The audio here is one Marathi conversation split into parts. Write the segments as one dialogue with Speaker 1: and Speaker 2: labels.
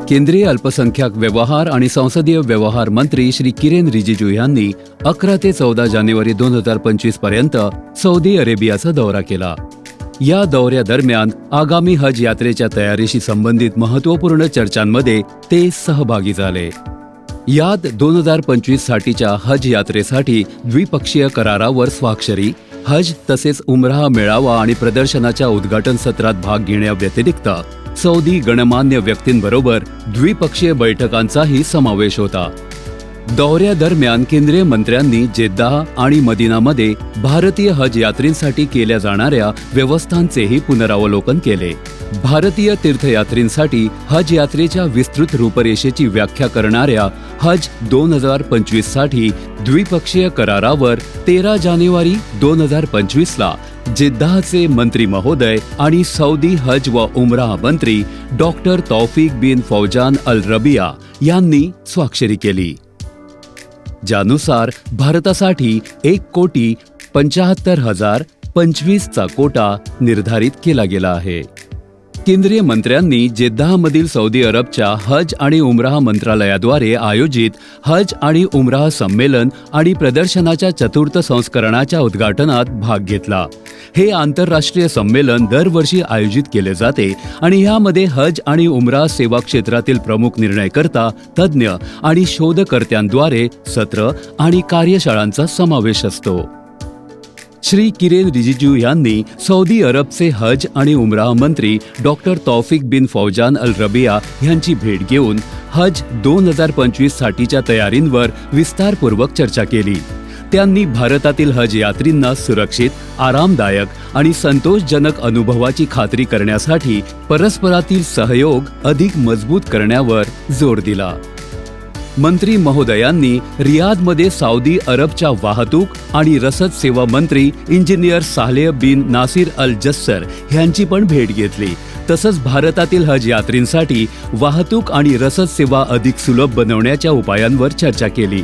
Speaker 1: केंद्रीय अल्पसंख्याक व्यवहार आणि संसदीय व्यवहार मंत्री श्री किरेन रिजिजू यांनी 11 ते 14 जानेवारी 2025 पर्यंत सौदी अरेबियाचा दौरा केला. या दौऱ्यादरम्यान आगामी हज यात्रेच्या तयारीशी संबंधित महत्त्वपूर्ण चर्चांमध्ये ते सहभागी झाले. यात 2025 साठीच्या हज यात्रेसाठी द्विपक्षीय करारावर स्वाक्षरी, हज तसेच उमराह मेळावा आणि प्रदर्शनाच्या उद्घाटन सत्रात भाग घेण्याव्यतिरिक्त सौदी गणमान्य व्यक्तींबरोबर द्विपक्षीय बैठकांचाही समावेश होता. दौऱ्यादरम्यान केंद्रीय मंत्र्यांनी जेद्दाह आणि मदिनामध्ये भारतीय हज यात्रींसाठी केल्या जाणाऱ्या व्यवस्थांचेही पुनरावलोकन केले. भारतीय तीर्थयात्रींसाठी हज यात्रेच्या विस्तृत रूपरेषेची व्याख्या करणाऱ्या हज 2025 साठी द्विपक्षीय करारावर 13 जानेवारी 2025 ला जेद्दाहचे मंत्री महोदय आणि सौदी हज व उमराह मंत्री डॉक्टर तौफिक बिन फौजान अल रबिया यांनी स्वाक्षरी केली. ज्यानुसार भारतासाठी 1,75,025 चा कोटा निर्धारित केला गेला आहे. केंद्रीय मंत्र्यांनी जेद्दाहमधील सौदी अरबच्या हज आणि उमराह मंत्रालयाद्वारे आयोजित हज आणि उमराह संमेलन आणि प्रदर्शनाच्या चतुर्थ संस्करणाच्या उद्घाटनात भाग घेतला. हे आंतरराष्ट्रीय संमेलन दरवर्षी आयोजित केले जाते आणि यामध्ये हज आणि उमराह सेवा क्षेत्रातील प्रमुख निर्णयकर्ता, तज्ज्ञ आणि शोधकर्त्यांद्वारे सत्र आणि कार्यशाळांचा समावेश असतो. श्री किरेन रिजिजू यांनी सौदी अरबचे हज आणि उमराह मंत्री डॉक्टर तौफिक बिन फौजान अल रबिया यांची भेट घेऊन हज 2025 साठीच्या तयारींवर विस्तारपूर्वक चर्चा केली. त्यांनी भारतातील हज यात्रींना सुरक्षित, आरामदायक आणि संतोषजनक अनुभवाची खात्री करण्यासाठी परस्परातील सहयोग अधिक मजबूत करण्यावर जोर दिला. मंत्री महोदयांनी रियादमध्ये सौदी अरबच्या वाहतूक आणि रसद सेवा मंत्री इंजिनियर सालेह बिन नासिर अल जस्सर यांची पण भेट घेतली. तसंच भारतातील हज यात्रींसाठी वाहतूक आणि रसद सेवा अधिक सुलभ बनवण्याच्या उपायांवर चर्चा केली.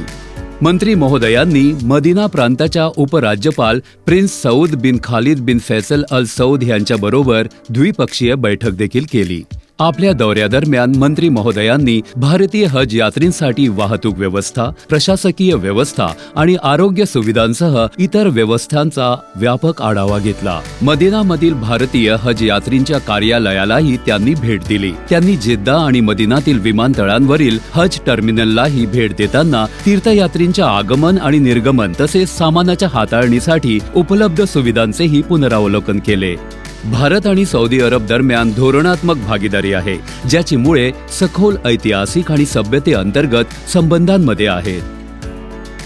Speaker 1: मंत्री महोदयांनी मदिना प्रांताच्या उपराज्यपाल प्रिन्स सौद बिन खालिद बिन फैसल अल सौद यांच्याबरोबर द्विपक्षीय बैठक देखील केली. आपल्या दौऱ्यादरम्यान मंत्री महोदयांनी भारतीय हज यात्रींसाठी वाहतूक व्यवस्था, प्रशासकीय व्यवस्था आणि आरोग्य सुविधांसह इतर व्यवस्थांचा व्यापक आढावा घेतला. मदिनामधील भारतीय हज यात्रींच्या कार्यालयालाही त्यांनी भेट दिली. त्यांनी जेद्दा आणि मदिनातील विमानतळांवरील हज टर्मिनललाही भेट देताना तीर्थयात्रींच्या आगमन आणि निर्गमन तसेच सामानाच्या हाताळणीसाठी उपलब्ध सुविधांचेही पुनरावलोकन केले. भारत आणि सौदी अरब दरम्यान धोरणात्मक भागीदारी आहे, ज्याची मुळे सखोल ऐतिहासिक आणि सभ्यते अंतर्गत संबंधांमध्ये आहेत.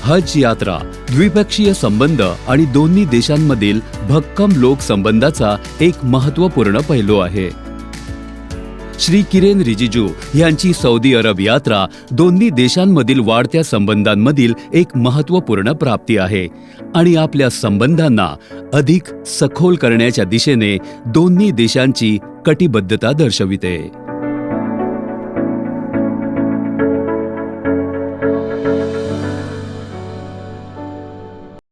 Speaker 1: हज यात्रा द्विपक्षीय संबंध आणि दोन्ही देशांमधील भक्कम लोक संबंधाचा एक महत्त्वपूर्ण पैलू आहे. श्री किरेन रिजिजू यांची सौदी अरब यात्रा दोन्ही देशांमधील वाढत्या संबंधांमधील एक महत्त्वपूर्ण प्राप्ती आहे आणि आपल्या संबंधांना अधिक सखोल करण्याच्या दिशेने दोन्ही देशांची कटिबद्धता दर्शविते.